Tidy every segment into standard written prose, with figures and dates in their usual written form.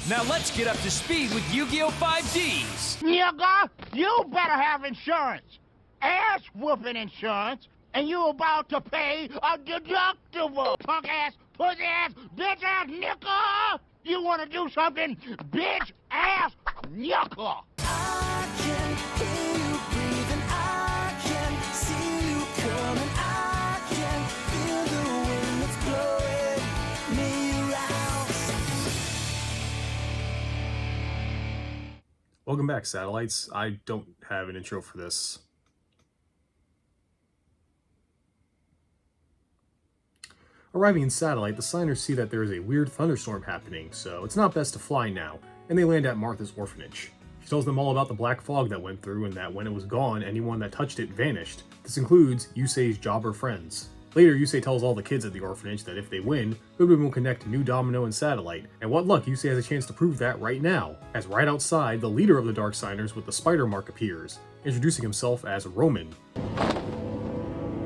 Now let's get up to speed with Yu-Gi-Oh! 5D's! Nigga, you better have insurance. Ass-whooping insurance, and you about to pay a deductible. Punk-ass, pussy-ass, bitch-ass nigga! You want to do something, bitch-ass nigga! I can hear you breathing, I can see you coming, I can feel the wind that's blowing me around. Welcome back, Satellites. I don't have an intro for this. Arriving in Satellite, the signers see that there is a weird thunderstorm happening, so it's not best to fly now, and they land at Martha's orphanage. She tells them all about the black fog that went through and that when it was gone, anyone that touched it vanished. This includes Yusei's jobber friends. Later, Yusei tells all the kids at the orphanage that if they win, Goodwin will connect New Domino and Satellite, and what luck, Yusei has a chance to prove that right now, as right outside, the leader of the Dark Signers with the spider mark appears, introducing himself as Roman.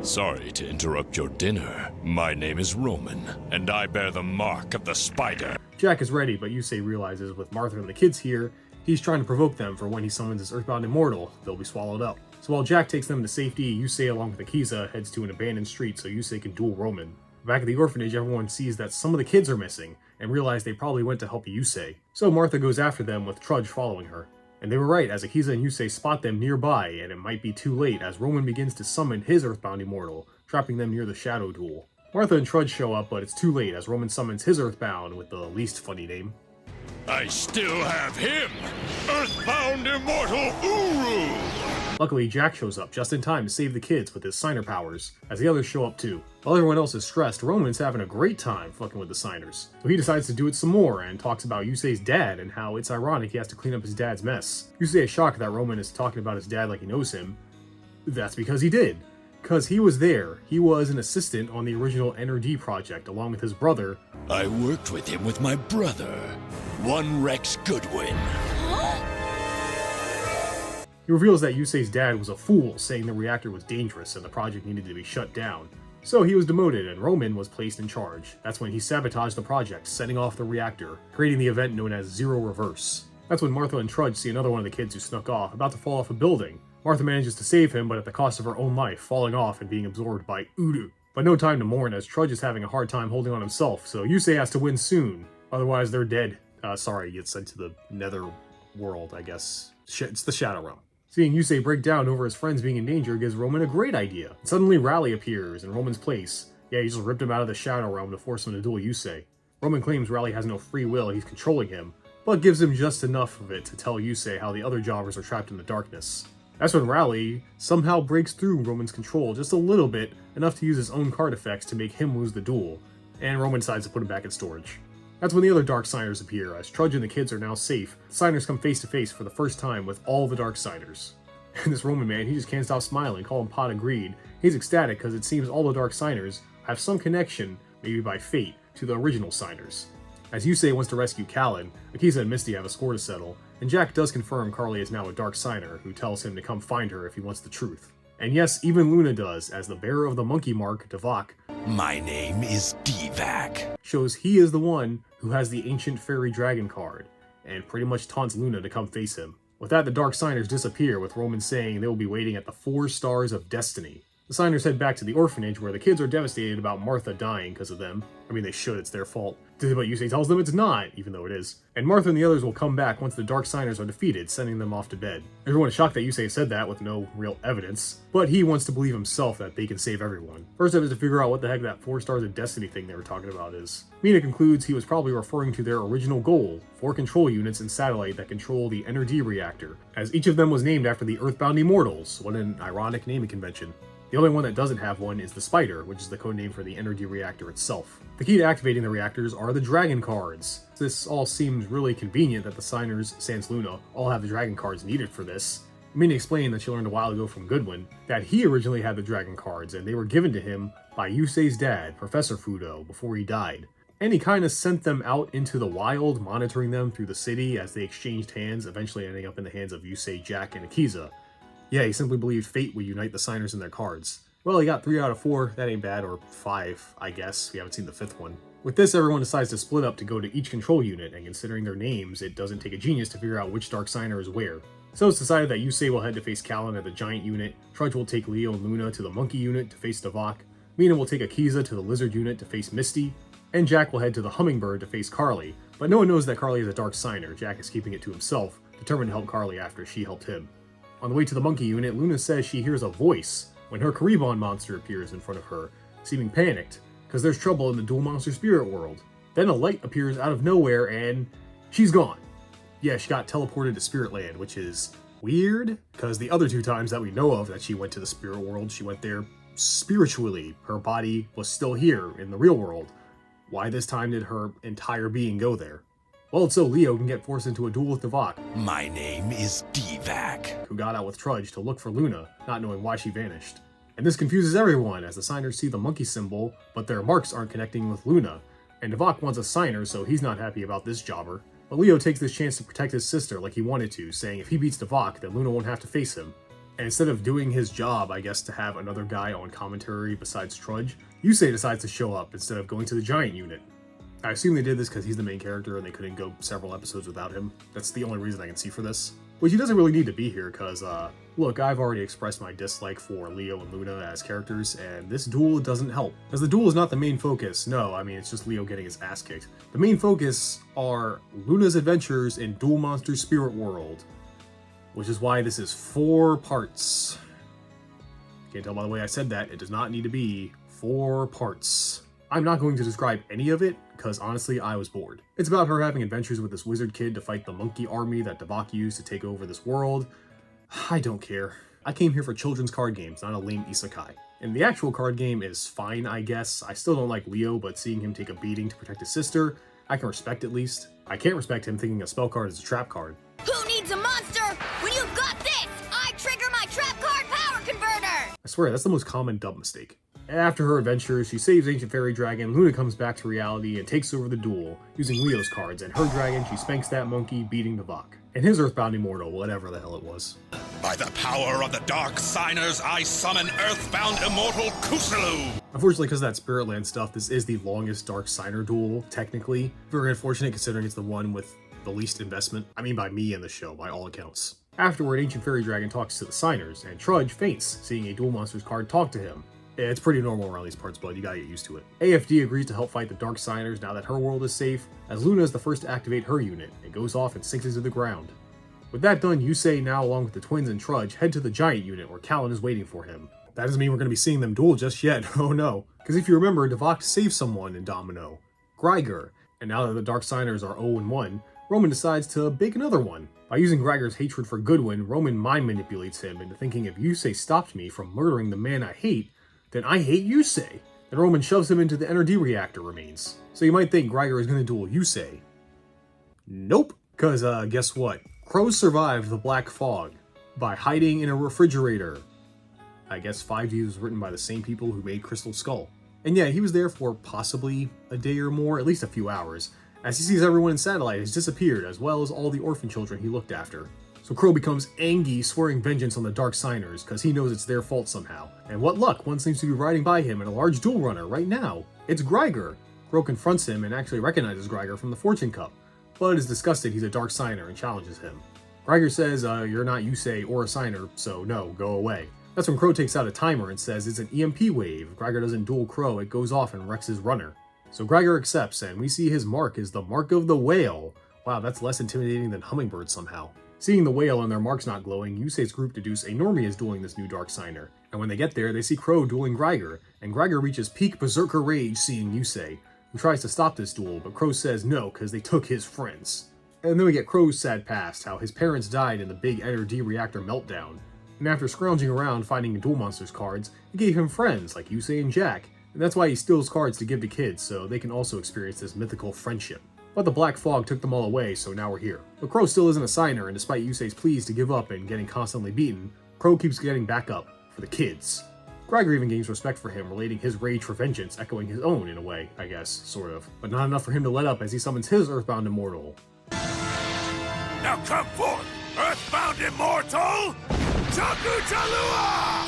Sorry to interrupt your dinner. My name is Roman, and I bear the mark of the spider. Jack is ready, but Yusei realizes with Martha and the kids here, he's trying to provoke them for when he summons his Earthbound Immortal, they'll be swallowed up. So while Jack takes them to safety, Yusei along with Akiza heads to an abandoned street so Yusei can duel Roman. Back at the orphanage, everyone sees that some of the kids are missing, and realize they probably went to help Yusei. So Martha goes after them with Trudge following her. And they were right, as Akiza and Yusei spot them nearby, and it might be too late as Roman begins to summon his Earthbound Immortal, trapping them near the Shadow Duel. Martha and Trudge show up, but it's too late as Roman summons his Earthbound with the least funny name. I still have him! Earthbound Immortal Uru! Luckily, Jack shows up just in time to save the kids with his signer powers, as the others show up too. While everyone else is stressed, Roman's having a great time fucking with the signers. So he decides to do it some more and talks about Yusei's dad and how it's ironic he has to clean up his dad's mess. Yusei is shocked that Roman is talking about his dad like he knows him. That's because he did. Because he was there. He was an assistant on the original NRD project along with his brother. I worked with him with my brother, one Rex Goodwin. He reveals that Yusei's dad was a fool, saying the reactor was dangerous and the project needed to be shut down. So he was demoted and Roman was placed in charge. That's when he sabotaged the project, setting off the reactor, creating the event known as Zero Reverse. That's when Martha and Trudge see another one of the kids who snuck off, about to fall off a building. Martha manages to save him, but at the cost of her own life, falling off and being absorbed by Uru. But no time to mourn, as Trudge is having a hard time holding on himself, so Yusei has to win soon. Otherwise, they're dead. Sorry, gets sent to the nether world, I guess. It's the Shadow Realm. Seeing Yusei break down over his friends being in danger gives Roman a great idea. Suddenly, Rally appears in Roman's place. Yeah, he just ripped him out of the Shadow Realm to force him to duel Yusei. Roman claims Rally has no free will, he's controlling him, but gives him just enough of it to tell Yusei how the other jobbers are trapped in the darkness. That's when Rally somehow breaks through Roman's control just a little bit, enough to use his own card effects to make him lose the duel, and Roman decides to put him back in storage. That's when the other Dark Signers appear, as Trudge and the kids are now safe. The Signers come face to face for the first time with all the Dark Signers. And this Roman man, he just can't stop smiling, call him Pot of Greed. He's ecstatic because it seems all the Dark Signers have some connection, maybe by fate, to the original Signers. As Yusei wants to rescue Callan, Akiza and Misty have a score to settle, and Jack does confirm Carly is now a Dark Signer, who tells him to come find her if he wants the truth. And yes, even Luna does, as the bearer of the monkey mark, Devak, My name is Divac. shows he is the one who has the ancient fairy dragon card, and pretty much taunts Luna to come face him. With that, the Dark Signers disappear, with Roman saying they will be waiting at the 4 Stars of Destiny. The Signers head back to the orphanage, where the kids are devastated about Martha dying because of them. I mean, they should, it's their fault. But Yusei tells them it's not, even though it is. And Martha and the others will come back once the Dark Signers are defeated, sending them off to bed. Everyone is shocked that Yusei said that with no real evidence, but he wants to believe himself that they can save everyone. First step is to figure out what the heck that 4 Stars of Destiny thing they were talking about is. Mina concludes he was probably referring to their original goal, 4 control units in Satellite that control the NRD reactor, as each of them was named after the Earthbound Immortals. What an ironic naming convention. The only one that doesn't have one is the Spider, which is the codename for the NRD reactor itself. The key to activating the reactors are the Dragon cards. This all seems really convenient that the Signers, sans Luna, all have the Dragon cards needed for this. Mina explained that she learned a while ago from Goodwin that he originally had the Dragon cards and they were given to him by Yusei's dad, Professor Fudo, before he died. And he kinda sent them out into the wild, monitoring them through the city as they exchanged hands, eventually ending up in the hands of Yusei, Jack, and Akiza. Yeah, he simply believed fate would unite the Signers in their cards. Well, he got 3 out of 4, that ain't bad, or 5, I guess. We haven't seen the 5th one. With this, everyone decides to split up to go to each control unit, and considering their names, it doesn't take a genius to figure out which dark signer is where. So it's decided that Yusei will head to face Callan at the giant unit, Trudge will take Leo and Luna to the monkey unit to face Devok, Mina will take Akiza to the lizard unit to face Misty, and Jack will head to the Hummingbird to face Carly, but no one knows that Carly is a dark signer. Jack is keeping it to himself, determined to help Carly after she helped him. On the way to the monkey unit, Luna says she hears a voice when her Ccarayhua monster appears in front of her, seeming panicked, because there's trouble in the dual monster spirit world. Then a light appears out of nowhere and she's gone. Yeah, she got teleported to Spirit Land, which is weird, because the other 2 times that we know of that she went to the spirit world, she went there spiritually. Her body was still here in the real world. Why this time did her entire being go there? Well, it's so Leo can get forced into a duel with Devok, My name is Divac. who got out with Trudge to look for Luna, not knowing why she vanished. And this confuses everyone as the signers see the monkey symbol, but their marks aren't connecting with Luna. And Devok wants a signer, so he's not happy about this jobber. But Leo takes this chance to protect his sister like he wanted to, saying if he beats Devok, then Luna won't have to face him. And instead of doing his job, I guess, to have another guy on commentary besides Trudge, Yusei decides to show up instead of going to the giant unit. I assume they did this because he's the main character and they couldn't go several episodes without him. That's the only reason I can see for this. Which he doesn't really need to be here because, look, I've already expressed my dislike for Leo and Luna as characters, and this duel doesn't help. As the duel is not the main focus, no, I mean, it's just Leo getting his ass kicked. The main focus are Luna's adventures in Dual Monster Spirit World, which is why this is 4 parts. Can't tell by the way I said that, it does not need to be 4 parts. I'm not going to describe any of it, because honestly, I was bored. It's about her having adventures with this wizard kid to fight the monkey army that Devok used to take over this world. I don't care. I came here for children's card games, not a lame isekai. And the actual card game is fine, I guess. I still don't like Leo, but seeing him take a beating to protect his sister, I can respect at least. I can't respect him thinking a spell card is a trap card. Who needs a monster when you've got this? I trigger my trap card power converter! I swear, that's the most common dumb mistake. After her adventures, she saves Ancient Fairy Dragon, Luna comes back to reality and takes over the duel, using Leo's cards, and her dragon, she spanks that monkey, beating Devok. And his Earthbound Immortal, whatever the hell it was. By the power of the Dark Signers, I summon Earthbound Immortal Kusulu! Unfortunately, because of that Spirit Land stuff, this is the longest Dark Signer duel, technically. Very unfortunate considering it's the one with the least investment. I mean by me in the show, by all accounts. Afterward, Ancient Fairy Dragon talks to the signers, and Trudge faints, seeing a Duel Monsters card talk to him. It's pretty normal around these parts, bud. You gotta get used to it. AFD agrees to help fight the Dark Signers now that her world is safe, as Luna is the first to activate her unit, and goes off and sinks into the ground. With that done, Yusei, now along with the twins and Trudge, head to the giant unit where Callan is waiting for him. That doesn't mean we're gonna be seeing them duel just yet, oh no. Because if you remember, Devok saved someone in Domino, Greiger, and now that the Dark Signers are 0-1, Roman decides to bake another one. By using Greiger's hatred for Goodwin, Roman mind manipulates him into thinking if Yusei stopped me from murdering the man I hate, then I hate Yusei. Then Roman shoves him into the Energy Reactor remains. So you might think Greiger is gonna duel Yusei. Nope. Cause guess what? Crows survived the Black Fog by hiding in a refrigerator. I guess 5D's was written by the same people who made Crystal Skull. And yeah, he was there for possibly a day or more, at least a few hours, as he sees everyone in Satellite has disappeared, as well as all the orphan children he looked after. So Crow becomes angry, swearing vengeance on the Dark Signers, because he knows it's their fault somehow. And what luck, one seems to be riding by him in a large duel runner right now. It's Greiger. Crow confronts him and actually recognizes Greiger from the Fortune Cup, but is disgusted he's a Dark Signer and challenges him. Greiger says, you're not Yusei or a Signer, so no, go away. That's when Crow takes out a timer and says it's an EMP wave. If Greiger doesn't duel Crow, it goes off and wrecks his runner. So Greiger accepts, and we see his mark is the Mark of the Whale. Wow, that's less intimidating than Hummingbirds somehow. Seeing the whale and their marks not glowing, Yusei's group deduce a Normie is dueling this new Dark Signer. And when they get there, they see Crow dueling Greiger, and Greiger reaches peak berserker rage seeing Yusei, who tries to stop this duel, but Crow says no, because they took his friends. And then we get Crow's sad past, how his parents died in the big Energy Reactor meltdown. And after scrounging around finding Duel Monsters cards, it gave him friends like Yusei and Jack, and that's why he steals cards to give to kids so they can also experience this mythical friendship. But the Black Fog took them all away, so now we're here. But Crow still isn't a signer, and despite Yusei's pleas to give up and getting constantly beaten, Crow keeps getting back up, for the kids. Greiger even gains respect for him, relating his rage for vengeance, echoing his own in a way, I guess, sort of. But not enough for him to let up as he summons his Earthbound Immortal. Now come forth, Earthbound Immortal! Ccarayhua!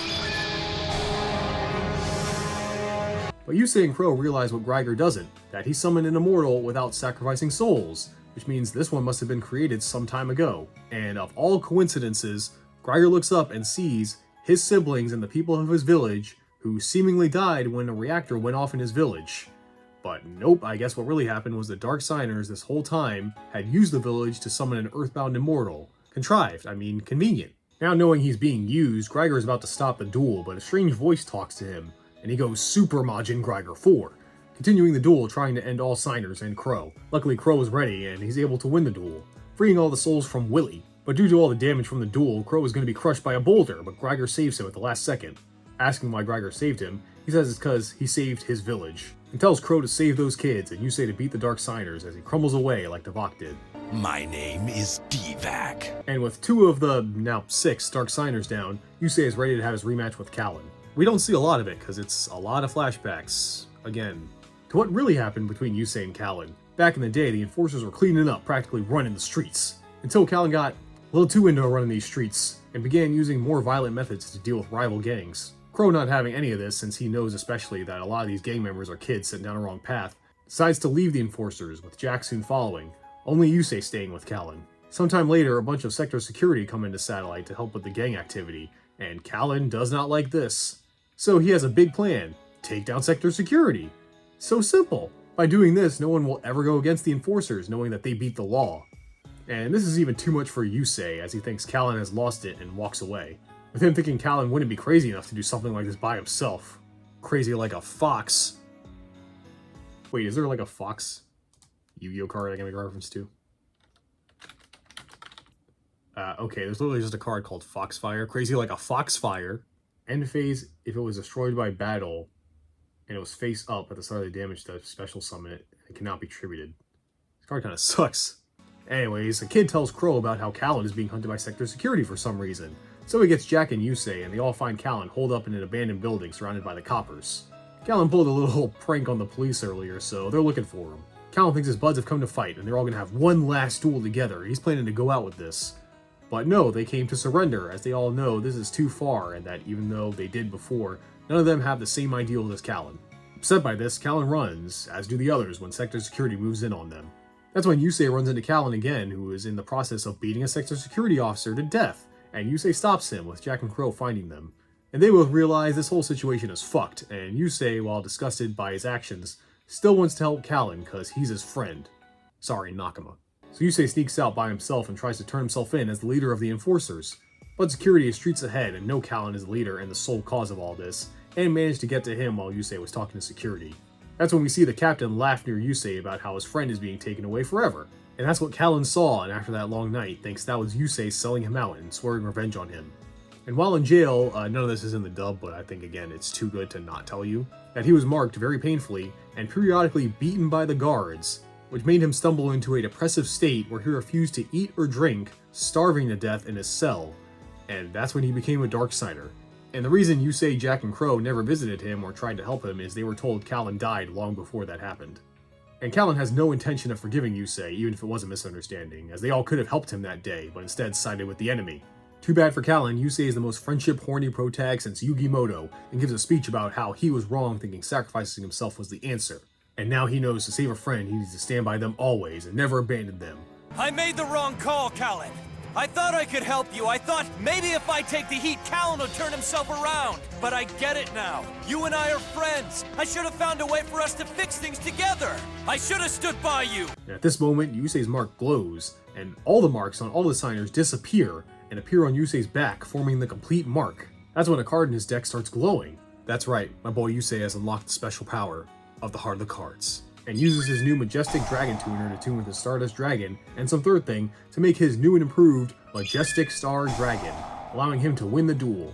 But Yusei and Crow realize what Greiger doesn't, that he summoned an immortal without sacrificing souls, which means this one must have been created some time ago. And of all coincidences, Greiger looks up and sees his siblings and the people of his village who seemingly died when a reactor went off in his village. But nope, I guess what really happened was the Dark Signers this whole time had used the village to summon an earthbound immortal. Contrived, I mean convenient. Now knowing he's being used, Greiger is about to stop the duel, but a strange voice talks to him, and he goes Super Majin Greiger 4, continuing the duel trying to end all Signers and Crow. Luckily Crow is ready, and he's able to win the duel, freeing all the souls from Willy. But due to all the damage from the duel, Crow is going to be crushed by a boulder, but Greiger saves him at the last second. Asking why Greiger saved him, he says it's because he saved his village, and tells Crow to save those kids and Yusei to beat the Dark Signers as he crumbles away like Devok did. My name is Divac. And with 2 of the, now 6, Dark Signers down, Yusei is ready to have his rematch with Callan. We don't see a lot of it because it's a lot of flashbacks, again, to what really happened between Yusei and Callan. Back in the day, the enforcers were cleaning up, practically running the streets, until Callan got a little too into running these streets and began using more violent methods to deal with rival gangs. Crow, not having any of this since he knows especially that a lot of these gang members are kids sent down a wrong path, decides to leave the enforcers, with Jack soon following, only Yusei staying with Callan. Sometime later, a bunch of sector security come into Satellite to help with the gang activity, and Callan does not like this. So he has a big plan: take down sector security. So simple. By doing this, no one will ever go against the enforcers, knowing that they beat the law. And this is even too much for Yusei, as he thinks Callan has lost it and walks away, with him thinking Callan wouldn't be crazy enough to do something like this by himself. Crazy like a fox. Wait, is there like a fox Yu-Gi-Oh card I can make a reference to? Okay, there's literally just a card called Foxfire. Crazy like a Foxfire. End phase, if it was destroyed by battle, and it was face up at the start of the damage to special summon it, it cannot be attributed. This card kind of sucks. Anyways, a kid tells Crow about how Callan is being hunted by sector security for some reason. So he gets Jack and Yusei, and they all find Callan holed up in an abandoned building surrounded by the coppers. Callan pulled a little prank on the police earlier, so they're looking for him. Callan thinks his buds have come to fight, and they're all going to have one last duel together. He's planning to go out with this. But no, they came to surrender, as they all know this is too far, and that even though they did before, none of them have the same ideals as Callan. Upset by this, Callan runs, as do the others when sector security moves in on them. That's when Yusei runs into Callan again, who is in the process of beating a sector security officer to death, and Yusei stops him, with Jack and Crow finding them. And they both realize this whole situation is fucked, and Yusei, while disgusted by his actions, still wants to help Callan because he's his friend. Sorry, Nakama. So Yusei sneaks out by himself and tries to turn himself in as the leader of the enforcers. But security is streets ahead and know Callan is the leader and the sole cause of all this, and managed to get to him while Yusei was talking to security. That's when we see the captain laugh near Yusei about how his friend is being taken away forever. And that's what Callan saw, and after that long night, thinks that was Yusei selling him out and swearing revenge on him. And while in jail, none of this is in the dub, but I think again it's too good to not tell you, that he was marked very painfully and periodically beaten by the guards, which made him stumble into a depressive state where he refused to eat or drink, starving to death in his cell. And that's when he became a Dark Signer. And the reason Yusei, Jack, and Crow never visited him or tried to help him is they were told Callan died long before that happened. And Callan has no intention of forgiving Yusei, even if it was a misunderstanding, as they all could have helped him that day, but instead sided with the enemy. Too bad for Callan, Yusei is the most friendship-horny protag since Yugi Moto, and gives a speech about how he was wrong thinking sacrificing himself was the answer. And now he knows to save a friend, he needs to stand by them always and never abandon them. I made the wrong call, Callan. I thought I could help you. I thought maybe if I take the heat, Callan will turn himself around. But I get it now. You and I are friends. I should have found a way for us to fix things together. I should have stood by you. And at this moment, Yusei's mark glows, and all the marks on all the signers disappear and appear on Yusei's back, forming the complete mark. That's when a card in his deck starts glowing. That's right, my boy Yusei has unlocked the special power of the Heart of the Cards, and uses his new Majestic Dragon Tuner to tune with the Stardust Dragon and some third thing to make his new and improved Majestic Star Dragon, allowing him to win the duel.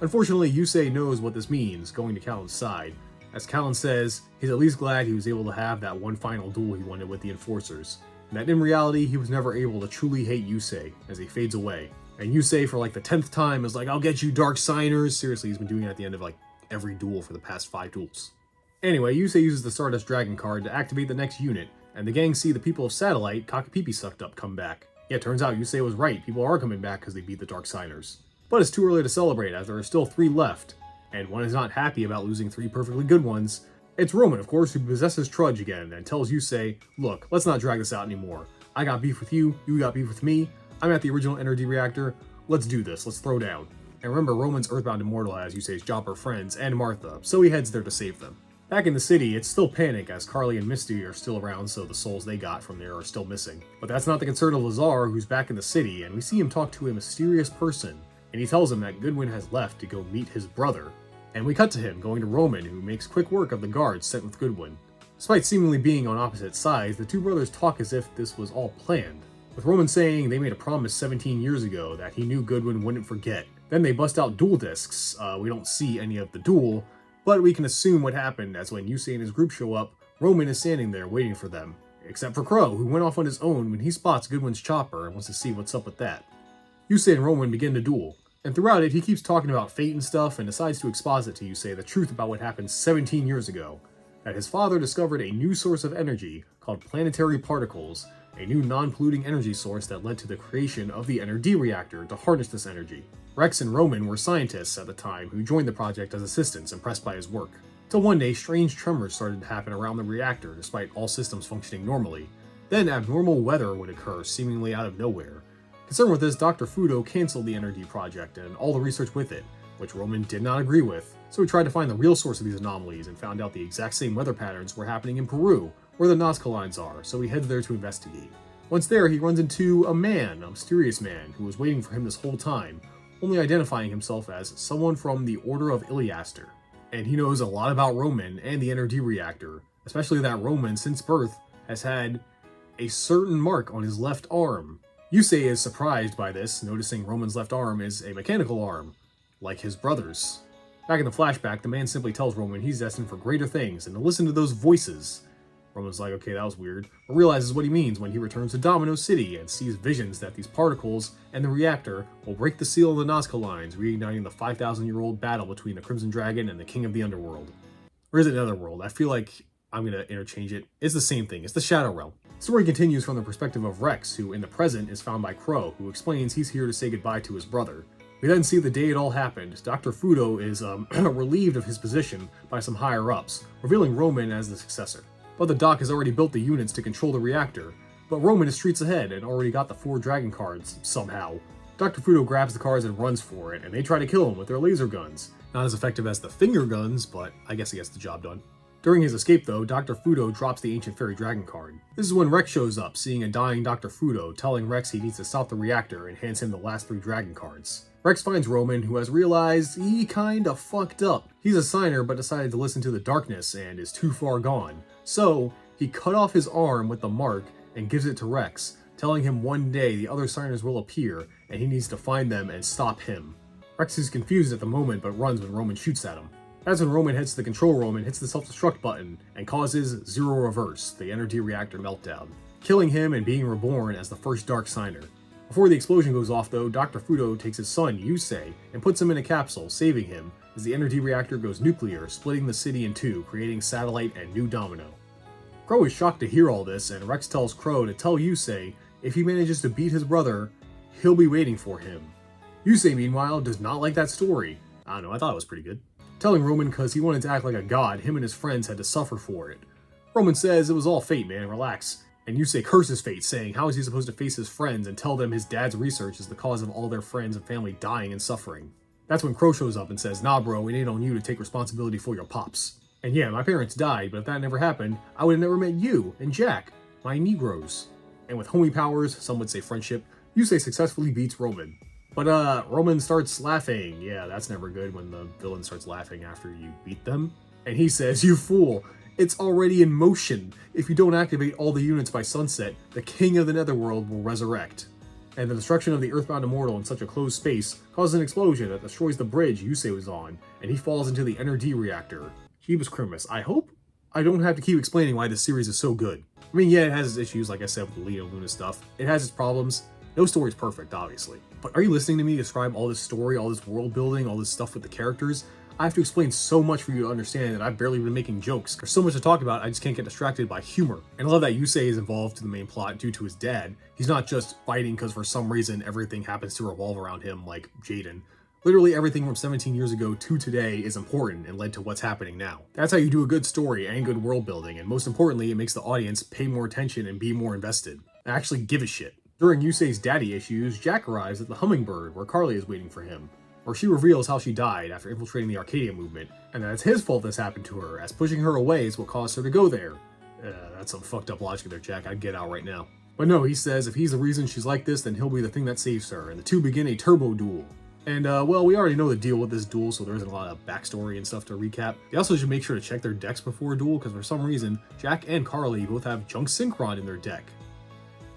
Unfortunately, Yusei knows what this means, going to Callan's side. As Callan says, he's at least glad he was able to have that one final duel he wanted with the Enforcers, and that in reality he was never able to truly hate Yusei as he fades away. And Yusei, for like the 10th time, is like, I'll get you, Dark Signers. Seriously, he's been doing it at the end of like every duel for the past 5 duels. Anyway, Yusei uses the Stardust Dragon card to activate the next unit, and the gang see the people of Satellite, Kakapipi sucked up, come back. Yeah, turns out Yusei was right, people are coming back because they beat the Dark Signers. But it's too early to celebrate, as there are still 3 left, and one is not happy about losing 3 perfectly good ones, It's Roman, of course, who possesses Trudge again and tells Yusei, look, let's not drag this out anymore. I got beef with you, you got beef with me, I'm at the original energy reactor, let's do this, let's throw down. And remember, Roman's Earthbound Immortal has Yusei's Jopper friends and Martha, so he heads there to save them. Back in the city, it's still panic as Carly and Misty are still around, so the souls they got from there are still missing. But that's not the concern of Lazar, who's back in the city, and we see him talk to a mysterious person, and he tells him that Goodwin has left to go meet his brother. And we cut to him going to Roman, who makes quick work of the guards sent with Goodwin. Despite seemingly being on opposite sides, the two brothers talk as if this was all planned, with Roman saying they made a promise 17 years ago that he knew Goodwin wouldn't forget. Then they bust out duel discs. We don't see any of the duel, but we can assume what happened, as when Yusei and his group show up, Roman is standing there waiting for them. Except for Crow, who went off on his own when he spots Goodwin's chopper and wants to see what's up with that. Yusei and Roman begin to duel, and throughout it he keeps talking about fate and stuff and decides to exposit to Yusei the truth about what happened 17 years ago. That his father discovered a new source of energy called planetary particles, a new non-polluting energy source that led to the creation of the NRD reactor to harness this energy. Rex and Roman were scientists at the time who joined the project as assistants impressed by his work. Till one day, strange tremors started to happen around the reactor despite all systems functioning normally. Then abnormal weather would occur seemingly out of nowhere. Concerned with this, Dr. Fudo canceled the NRD project and all the research with it, which Roman did not agree with, so he tried to find the real source of these anomalies and found out the exact same weather patterns were happening in Peru, where the Nazca lines are, so he heads there to investigate. Once there, he runs into a mysterious man, who was waiting for him this whole time, only identifying himself as someone from the Order of Iliaster. And he knows a lot about Roman and the NRD reactor, especially that Roman, since birth, has had a certain mark on his left arm. Yusei is surprised by this, noticing Roman's left arm is a mechanical arm, like his brother's. Back in the flashback, the man simply tells Roman he's destined for greater things and to listen to those voices. Roman's like, okay, that was weird, but realizes what he means when he returns to Domino City and sees visions that these particles and the reactor will break the seal of the Nazca lines, reigniting the 5,000-year-old battle between the Crimson Dragon and the King of the Underworld. Or is it Netherworld? I feel like I'm gonna interchange it. It's the same thing, it's the Shadow Realm. The story continues from the perspective of Rex, who in the present is found by Crow, who explains he's here to say goodbye to his brother. We then see the day it all happened. Dr. Fudo is relieved of his position by some higher-ups, revealing Roman as the successor. But the doc has already built the units to control the reactor, but Roman is streets ahead and already got the 4 dragon cards, somehow. Dr. Fudo grabs the cards and runs for it, and they try to kill him with their laser guns. Not as effective as the finger guns, but I guess he gets the job done. During his escape though, Dr. Fudo drops the Ancient Fairy Dragon card. This is when Rex shows up, seeing a dying Dr. Fudo, telling Rex he needs to stop the reactor and hands him the last 3 dragon cards. Rex finds Roman, who has realized he kinda fucked up. He's a signer but decided to listen to the darkness and is too far gone. So, he cut off his arm with the mark and gives it to Rex, telling him one day the other signers will appear and he needs to find them and stop him. Rex is confused at the moment but runs when Roman shoots at him. That's when Roman heads to the control room and hits the self-destruct button and causes Zero Reverse, the energy reactor meltdown, killing him and being reborn as the first Dark Signer. Before the explosion goes off though, Dr. Fudo takes his son, Yusei, and puts him in a capsule, saving him as the energy reactor goes nuclear, splitting the city in 2, creating Satellite and New Domino. Crow is shocked to hear all this, and Rex tells Crow to tell Yusei if he manages to beat his brother, he'll be waiting for him. Yusei, meanwhile, does not like that story. I don't know, I thought it was pretty good. Telling Roman because he wanted to act like a god, him and his friends had to suffer for it. Roman says it was all fate, man, relax. And Yusei curses fate, saying how is he supposed to face his friends and tell them his dad's research is the cause of all their friends and family dying and suffering. That's when Crow shows up and says, nah bro, it ain't on you to take responsibility for your pops. And yeah, my parents died, but if that never happened, I would have never met you and Jack, my Negroes. And with homie powers, some would say friendship, Yusei successfully beats Roman. But Roman starts laughing. Yeah, that's never good when the villain starts laughing after you beat them. And he says, you fool, it's already in motion. If you don't activate all the units by sunset, the king of the Netherworld will resurrect. And the destruction of the Earthbound Immortal in such a closed space causes an explosion that destroys the bridge Yusei was on, and he falls into the NRD reactor. Jeebus Christmas, I hope I don't have to keep explaining why this series is so good. I mean, yeah, it has its issues, like I said, with the Leo Luna stuff. It has its problems. No story's perfect, obviously. But are you listening to me describe all this story, all this world building, all this stuff with the characters? I have to explain so much for you to understand that I've barely been making jokes. There's so much to talk about, I just can't get distracted by humor. And I love that Yusei is involved in the main plot due to his dad. He's not just fighting because for some reason everything happens to revolve around him like Jaden. Literally everything from 17 years ago to today is important and led to what's happening now. That's how you do a good story and good world building, and most importantly, it makes the audience pay more attention and be more invested. And actually give a shit. During Yusei's daddy issues, Jack arrives at the Hummingbird where Carly is waiting for him, where she reveals how she died after infiltrating the Arcadia movement, and that it's his fault this happened to her, as pushing her away is what caused her to go there. That's some fucked up logic there, Jack. I'd get out right now. But no, he says if he's the reason she's like this, then he'll be the thing that saves her, and the two begin a turbo duel. And, well, we already know the deal with this duel, so there isn't a lot of backstory and stuff to recap. They also should make sure to check their decks before a duel, because for some reason, Jack and Carly both have Junk Synchron in their deck.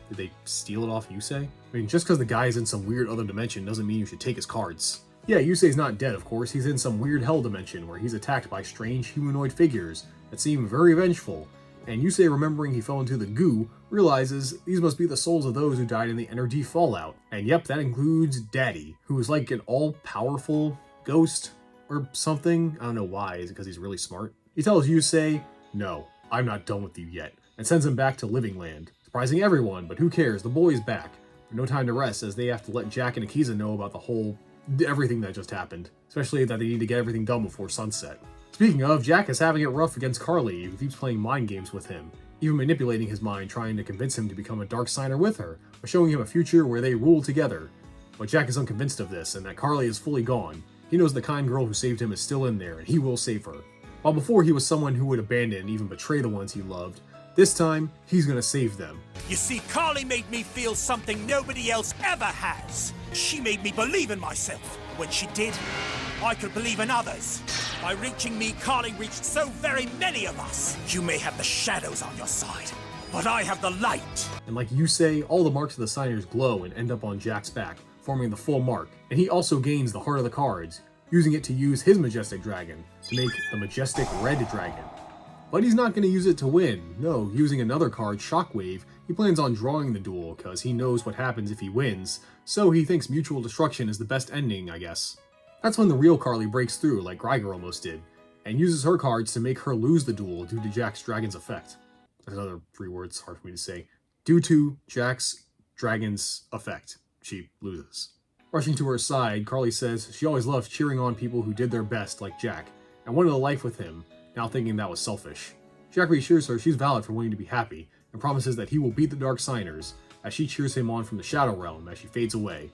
Did they steal it off Yusei? I mean, just because the guy is in some weird other dimension doesn't mean you should take his cards. Yeah, Yusei's not dead, of course. He's in some weird hell dimension where he's attacked by strange humanoid figures that seem very vengeful. And Yusei, remembering he fell into the goo, realizes these must be the souls of those who died in the energy fallout. And yep, that includes Daddy, who is like an all-powerful ghost or something. I don't know why. Is it because he's really smart? He tells Yusei, "No, I'm not done with you yet," and sends him back to Living Land. Surprising everyone, but who cares? The boy's back. No time to rest, as they have to let Jack and Akiza know about the whole everything that just happened, especially that they need to get everything done before sunset. Speaking of, Jack is having it rough against Carly, who keeps playing mind games with him, even manipulating his mind, trying to convince him to become a Dark Signer with her, by showing him a future where they rule together. But Jack is unconvinced of this, and that Carly is fully gone. He knows the kind girl who saved him is still in there, and he will save her. While before he was someone who would abandon and even betray the ones he loved, this time, he's gonna save them. You see, Carly made me feel something nobody else ever has. She made me believe in myself. When she did, I could believe in others. By reaching me, Carly reached so very many of us. You may have the shadows on your side, but I have the light. And like Yusei, all the marks of the signers glow and end up on Jack's back, forming the full mark. And he also gains the heart of the cards, using it to use his Majestic Dragon to make the Majestic Red Dragon. But he's not going to use it to win. No, using another card, Shockwave, he plans on drawing the duel because he knows what happens if he wins, so he thinks mutual destruction is the best ending, I guess. That's when the real Carly breaks through, like Greiger almost did, and uses her cards to make her lose the duel due to Jack's Dragon's effect. That's another 3 words, hard for me to say. Due to Jack's Dragon's effect, she loses. Rushing to her side, Carly says she always loved cheering on people who did their best, like Jack, and wanted a life with him, now thinking that was selfish. Jack reassures her she's valid for wanting to be happy, and promises that he will beat the Dark Signers, as she cheers him on from the Shadow Realm as she fades away.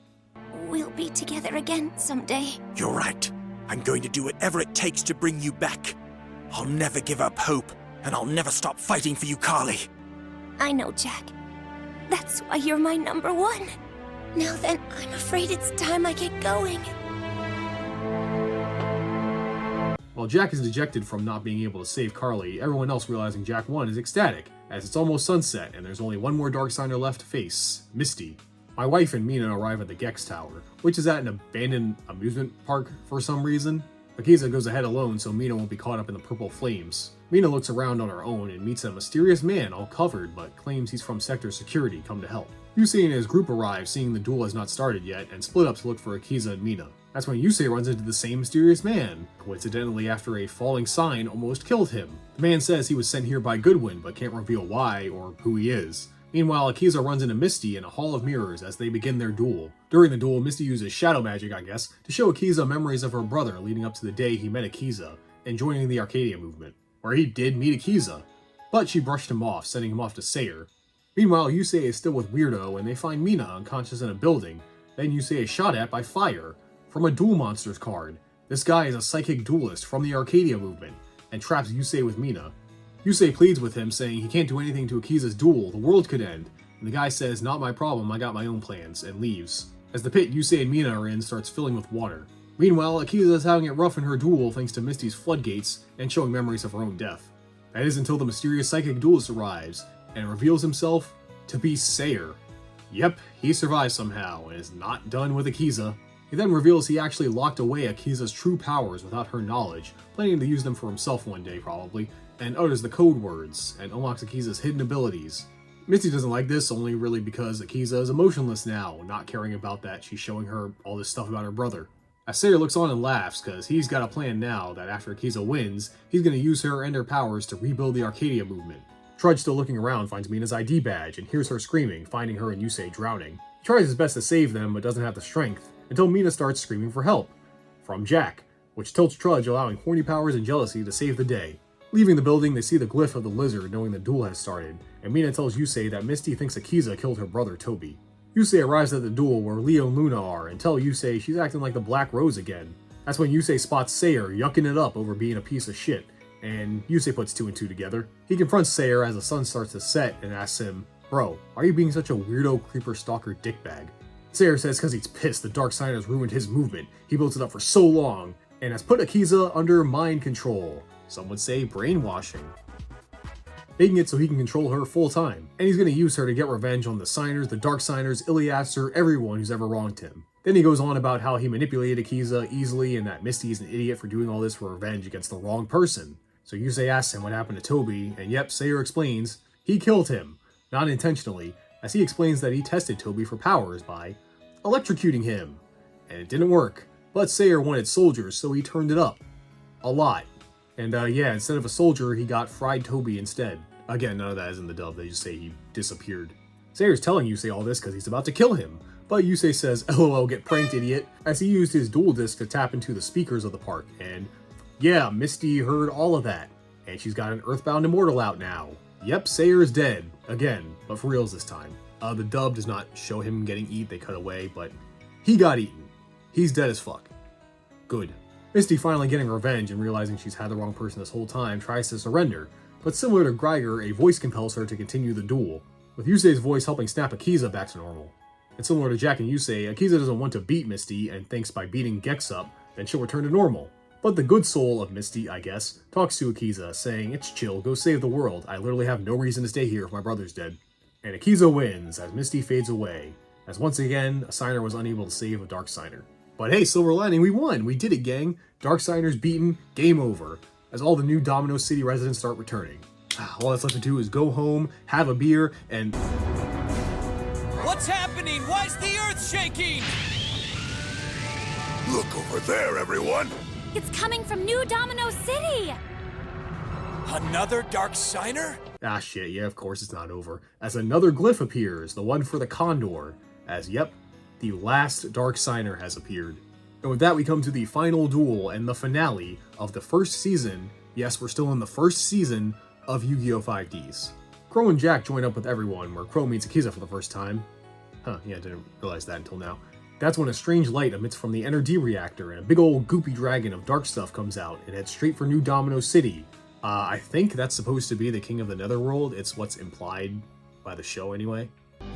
We'll be together again someday. You're right. I'm going to do whatever it takes to bring you back. I'll never give up hope, and I'll never stop fighting for you, Carly. I know, Jack. That's why you're my number one. Now then, I'm afraid it's time I get going. While Jack is dejected from not being able to save Carly, everyone else realizing Jack won is ecstatic, as it's almost sunset and there's only one more Dark Signer left to face, Misty. My wife and Mina arrive at the Gex Tower, which is at an abandoned amusement park for some reason. Akiza goes ahead alone so Mina won't be caught up in the purple flames. Mina looks around on her own and meets a mysterious man all covered but claims he's from Sector Security come to help. Yusei and his group arrive seeing the duel has not started yet and split up to look for Akiza and Mina. That's when Yusei runs into the same mysterious man, coincidentally after a falling sign almost killed him. The man says he was sent here by Goodwin but can't reveal why or who he is. Meanwhile, Akiza runs into Misty in a hall of mirrors as they begin their duel. During the duel, Misty uses shadow magic, I guess, to show Akiza memories of her brother leading up to the day he met Akiza and joining the Arcadia movement, where he did meet Akiza, but she brushed him off, sending him off to Sayer. Meanwhile, Yusei is still with Weirdo and they find Mina unconscious in a building. Then Yusei is shot at by fire from a Duel Monsters card. This guy is a psychic duelist from the Arcadia movement and traps Yusei with Mina. Yusei pleads with him, saying he can't do anything to Akiza's duel, the world could end, and the guy says, "Not my problem, I got my own plans," and leaves. As the pit Yusei and Mina are in starts filling with water. Meanwhile, Akiza is having it rough in her duel thanks to Misty's floodgates and showing memories of her own death. That is until the mysterious psychic duelist arrives, and reveals himself to be Sayer. Yep, he survives somehow, and is not done with Akiza. He then reveals he actually locked away Akiza's true powers without her knowledge, planning to use them for himself one day probably, and utters the code words, and unlocks Akiza's hidden abilities. Misty doesn't like this, only really because Akiza is emotionless now, not caring about that she's showing her all this stuff about her brother. As Sayer looks on and laughs, cause he's got a plan now that after Akiza wins, he's gonna use her and her powers to rebuild the Arcadia movement. Trudge, still looking around, finds Mina's ID badge and hears her screaming, finding her and Yusei drowning. He tries his best to save them, but doesn't have the strength, until Mina starts screaming for help. from Jack, which tilts Trudge, allowing horny powers and jealousy to save the day. Leaving the building, they see the glyph of the lizard, knowing the duel has started, and Mina tells Yusei that Misty thinks Akiza killed her brother Toby. Yusei arrives at the duel where Leo and Luna are and tell Yusei she's acting like the Black Rose again. That's when Yusei spots Sayer yucking it up over being a piece of shit, and Yusei puts 2 and 2 together. He confronts Sayer as the sun starts to set and asks him, "Bro, why are you being such a weirdo creeper stalker dickbag?" Sayer says cause he's pissed the Dark Signers ruined his movement. He built it up for so long, and has put Akiza under mind control. Some would say brainwashing. Making it so he can control her full time, and he's going to use her to get revenge on the Signers, the Dark Signers, Iliaster, everyone who's ever wronged him. Then he goes on about how he manipulated Akiza easily and that Misty is an idiot for doing all this for revenge against the wrong person. So Yusei asks him what happened to Toby, and yep, Sayer explains he killed him, not intentionally, as he explains that he tested Toby for powers by electrocuting him. And it didn't work, but Sayer wanted soldiers, so he turned it up. A lot. And yeah, instead of a soldier, he got fried Toby instead. Again, none of that is in the dub, they just say he disappeared. Sayer's telling Yusei all this because he's about to kill him, but Yusei says, "LOL, get pranked, idiot," as he used his dual disc to tap into the speakers of the park, and yeah, Misty heard all of that, and she's got an Earthbound Immortal out now. Yep, Sayer is dead, again, but for reals this time. The dub does not show him getting eaten, they cut away, but he got eaten. He's dead as fuck. Good. Misty, finally getting revenge and realizing she's had the wrong person this whole time, tries to surrender, but similar to Greiger, a voice compels her to continue the duel, with Yusei's voice helping snap Akiza back to normal. And similar to Jack and Yusei, Akiza doesn't want to beat Misty and thinks by beating Gex up, then she'll return to normal. But the good soul of Misty, I guess, talks to Akiza, saying, "It's chill, go save the world. I literally have no reason to stay here if my brother's dead." And Akiza wins, as Misty fades away, as once again, a Signer was unable to save a Dark Signer. But hey, silver lining, we won! We did it, gang! Dark Signers beaten, game over, as all the new Domino City residents start returning. All that's left to do is go home, have a beer, and... What's happening? Why's the earth shaking? Look over there, everyone! It's coming from New Domino City! Another Dark Signer? Ah shit, yeah, of course it's not over, as another glyph appears, the one for the Condor, as yep, the last Dark Signer has appeared. And with that we come to the final duel and the finale of the first season, yes, we're still in the first season of Yu-Gi-Oh! 5D's. Crow and Jack join up with everyone, where Crow meets Akiza for the first time. Huh, yeah, I didn't realize that until now. That's when a strange light emits from the Enter D reactor, and a big old goopy dragon of dark stuff comes out and heads straight for New Domino City. I think that's supposed to be the King of the Netherworld. It's what's implied by the show anyway.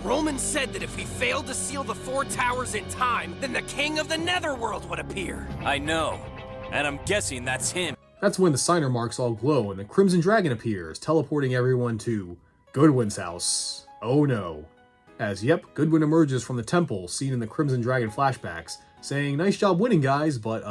Roman said that if we failed to seal the 4 towers in time, then the King of the Netherworld would appear. I know, and I'm guessing that's him. That's when the Signer marks all glow and the Crimson Dragon appears, teleporting everyone to Goodwin's house. Oh no. As yep, Goodwin emerges from the temple, seen in the Crimson Dragon flashbacks, saying, "Nice job winning, guys, but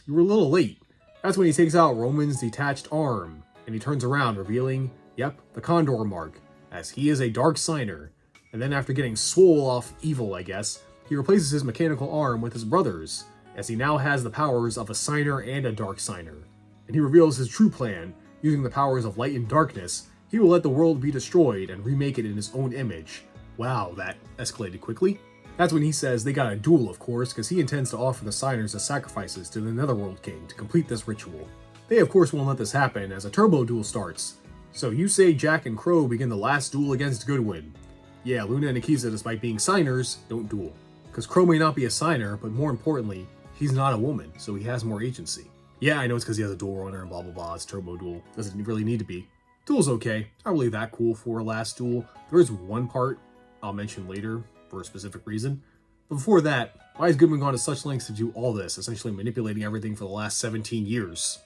you were a little late." That's when he takes out Roman's detached arm, and he turns around, revealing, yep, the Condor mark, as he is a Dark Signer. And then after getting swole off evil, I guess, he replaces his mechanical arm with his brother's, as he now has the powers of a Signer and a Dark Signer. And he reveals his true plan. Using the powers of light and darkness, he will let the world be destroyed and remake it in his own image. Wow, that escalated quickly. That's when he says they got a duel, of course, because he intends to offer the Signers as sacrifices to the Netherworld King to complete this ritual. They of course won't let this happen as a turbo duel starts. So Yusei, Jack, and Crow begin the last duel against Goodwin. Yeah, Luna and Akiza, despite being Signers, don't duel. Because Crow may not be a Signer, but more importantly, he's not a woman, so he has more agency. Yeah, I know it's because he has a duel runner and blah blah blah, it's turbo duel. Doesn't really need to be. Duel's okay, not really that cool for a last duel. There is one part I'll mention later for a specific reason. But before that, why has Goodwin gone to such lengths to do all this, essentially manipulating everything for the last 17 years?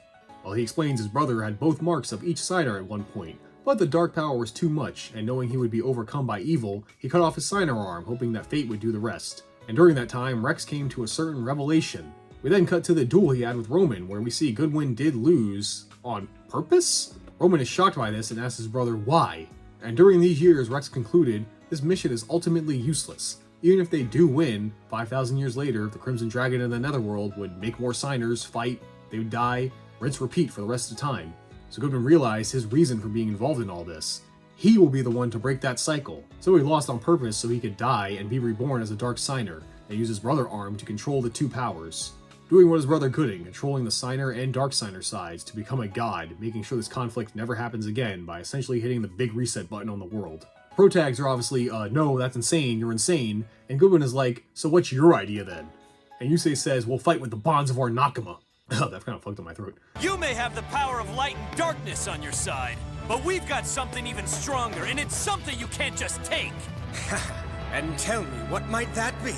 Well, he explains his brother had both marks of each Signer at one point, but the dark power was too much, and knowing he would be overcome by evil, he cut off his Signer arm, hoping that fate would do the rest. And during that time, Rex came to a certain revelation. We then cut to the duel he had with Roman, where we see Goodwin did lose on purpose? Roman is shocked by this and asks his brother why. And during these years, Rex concluded this mission is ultimately useless. Even if they do win, 5,000 years later, the Crimson Dragon in the Netherworld would make more Signers, fight, they would die, rinse repeat for the rest of the time. So Goodwin realized his reason for being involved in all this. He will be the one to break that cycle. So he lost on purpose so he could die and be reborn as a Dark Signer, and use his brother arm to control the two powers. doing what his brother couldn't, controlling the Signer and Dark Signer sides to become a god, making sure this conflict never happens again by essentially hitting the big reset button on the world. Pro tags are obviously, no, that's insane, you're insane, and Goodwin is like, so what's your idea then? And Yusei says, we'll fight with the bonds of our Nakama. Oh, that kind of fucked up my throat. You may have the power of light and darkness on your side, but we've got something even stronger, and it's something you can't just take. And tell me, what might that be?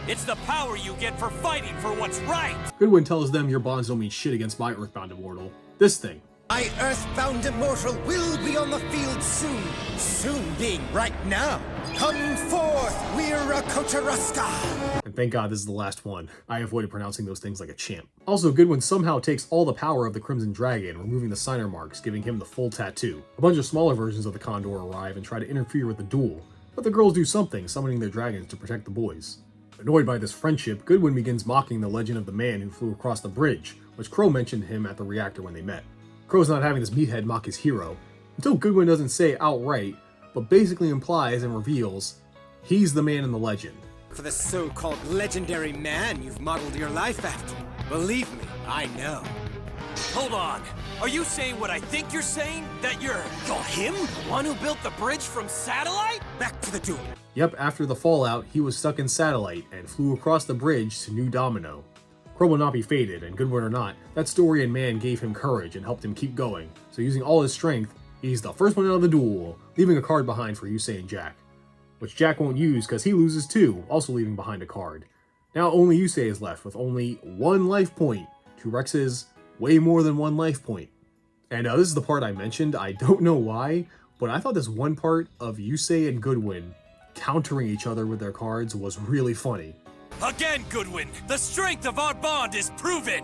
It's the power you get for fighting for what's right. Goodwin tells them your bonds don't mean shit against my Earthbound Immortal. This thing. My earthbound immortal will be on the field soon. Soon being right now. Come forth, Ccarayhua! And thank God this is the last one. I avoided pronouncing those things like a champ. Also, Goodwin somehow takes all the power of the Crimson Dragon, removing the Signer marks, giving him the full tattoo. A bunch of smaller versions of the Condor arrive and try to interfere with the duel, but the girls do something, summoning their dragons to protect the boys. Annoyed by this friendship, Goodwin begins mocking the legend of the man who flew across the bridge, which Crow mentioned him at the reactor when they met. Crow's not having this meathead mock his hero, until Goodwin doesn't say outright, but basically implies and reveals he's the man in the legend. For the so-called legendary man you've modeled your life after. Believe me, I know. Hold on. Are you saying what I think you're saying? That you're him? The one who built the bridge from satellite? Back to the duel. Yep, after the fallout, he was stuck in Satellite and flew across the bridge to New Domino. Crow will not be fated, and Goodwin or not, that story and man gave him courage and helped him keep going. So using all his strength, he's the first one out of the duel, leaving a card behind for Yusei and Jack. Which Jack won't use because he loses too, also leaving behind a card. Now only Yusei is left with only 1 life point to Rex's way more than 1 life point. And this is the part I mentioned, I don't know why, but I thought this one part of Yusei and Goodwin countering each other with their cards was really funny. Again, Goodwin, the strength of our bond is proven.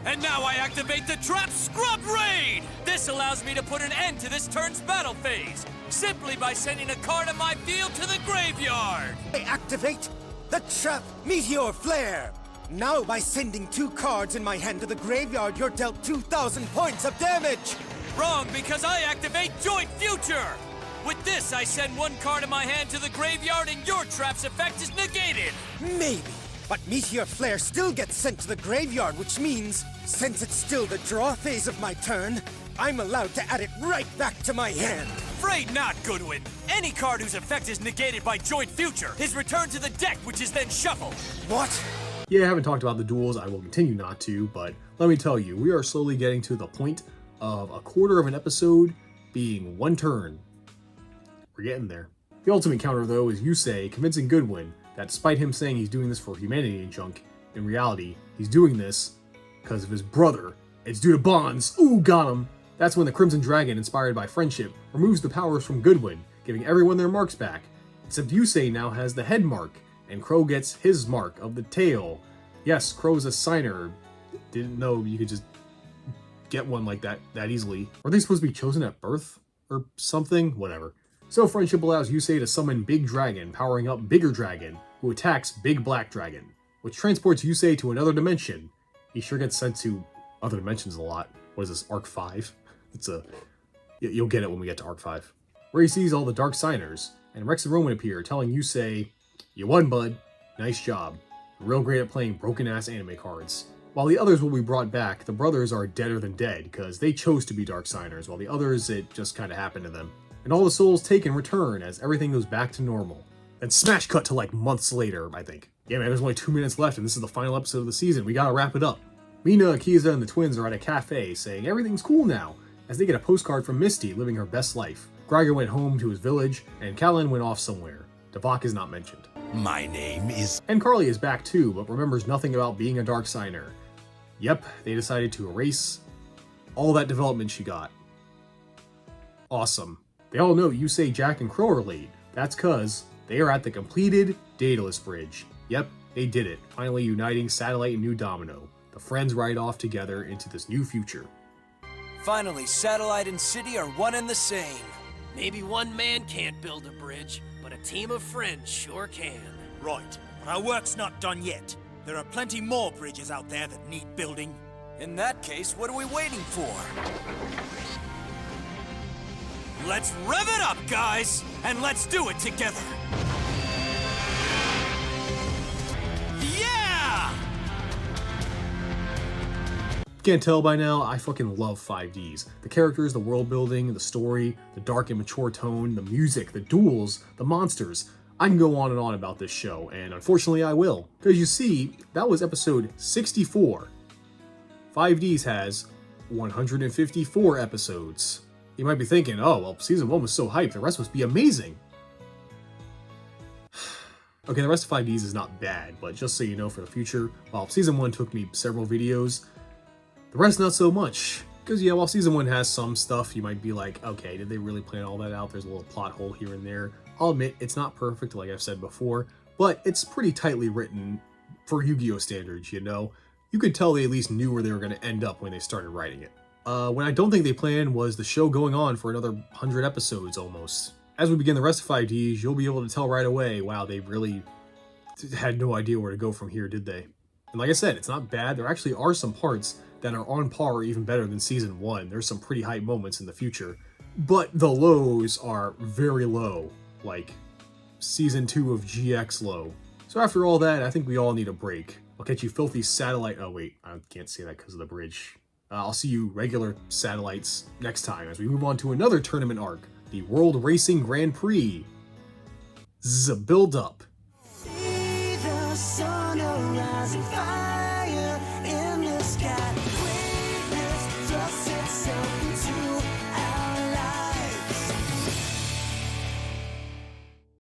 And now I activate the Trap Scrub Raid! This allows me to put an end to this turn's battle phase, simply by sending a card of my field to the graveyard! I activate the Trap Meteor Flare! Now by sending 2 cards in my hand to the graveyard, you're dealt 2,000 points of damage! Wrong, because I activate Joint Future! With this, I send 1 card of my hand to the graveyard and your trap's effect is negated! Maybe. But Meteor Flare still gets sent to the graveyard, which means, since it's still the draw phase of my turn, I'm allowed to add it right back to my hand. Afraid not, Goodwin. Any card whose effect is negated by Joint Future is returned to the deck, which is then shuffled. What? Yeah, I haven't talked about the duels, I will continue not to, but let me tell you, we are slowly getting to the point of a quarter of an episode being 1 turn. We're getting there. The ultimate counter, though, is Yusei convincing Goodwin that despite him saying he's doing this for humanity and junk, in reality, he's doing this because of his brother. It's due to bonds. Ooh, got him. That's when the Crimson Dragon, inspired by friendship, removes the powers from Goodwin, giving everyone their marks back. Except Yusei now has the head mark, and Crow gets his mark of the tail. Yes, Crow's a signer. Didn't know you could just get one like that easily. Were they supposed to be chosen at birth? Or something? Whatever. So friendship allows Yusei to summon Big Dragon, powering up Bigger Dragon, who attacks Big Black Dragon, which transports Yusei to another dimension. He sure gets sent to other dimensions a lot. What is this, Arc 5? You'll get it when we get to Arc 5. Where he sees all the Dark Signers, and Rex and Roman appear, telling Yusei, "You won, bud. Nice job. You're real great at playing broken-ass anime cards." While the others will be brought back, the brothers are deader than dead, because they chose to be Dark Signers, while the others, it just kinda happened to them. And all the souls taken return as everything goes back to normal. Then smash cut to like months later, I think. Yeah man, there's only 2 minutes left and this is the final episode of the season, we gotta wrap it up. Mina, Akiza, and the twins are at a cafe saying everything's cool now, as they get a postcard from Misty living her best life. Greiger went home to his village, and Callan went off somewhere. Devok is not mentioned. My name is... And Carly is back too, but remembers nothing about being a Dark Signer. Yep, they decided to erase all that development she got. Awesome. They all know Yusei, Jack, and Crow are late. That's cause they are at the completed Daedalus Bridge. Yep, they did it, finally uniting Satellite and New Domino. The friends ride off together into this new future. Finally, Satellite and City are one and the same. Maybe one man can't build a bridge, but a team of friends sure can. Right, but our work's not done yet. There are plenty more bridges out there that need building. In that case, what are we waiting for? Let's rev it up, guys! And let's do it together! Yeah! you can't tell by now, I fucking love 5Ds. The characters, the world building, the story, the dark and mature tone, the music, the duels, the monsters. I can go on and on about this show, and unfortunately I will. Because you see, that was episode 64. 5Ds has 154 episodes. You might be thinking, oh, well, season 1 was so hyped, the rest must be amazing. Okay, the rest of 5Ds is not bad, but just so you know for the future, while season 1 took me several videos, the rest not so much. Because yeah, while season 1 has some stuff, you might be like, okay, did they really plan all that out? There's a little plot hole here and there. I'll admit, it's not perfect, like I've said before, but it's pretty tightly written for Yu-Gi-Oh standards, you know? You could tell they at least knew where they were going to end up when they started writing it. What I don't think they planned was the show going on for another 100 episodes almost. As we begin the rest of 5Ds, you'll be able to tell right away, wow, they really had no idea where to go from here, did they? And like I said, it's not bad. There actually are some parts that are on par or even better than season 1. There's some pretty hype moments in the future. But the lows are very low, like season 2 of GX low. So after all that, I think we all need a break. I'll catch you filthy satellite... Oh wait, I can't say that because of the bridge. I'll see you regular satellites next time as we move on to another tournament arc, the World Racing Grand Prix. Build up. See the sun arise and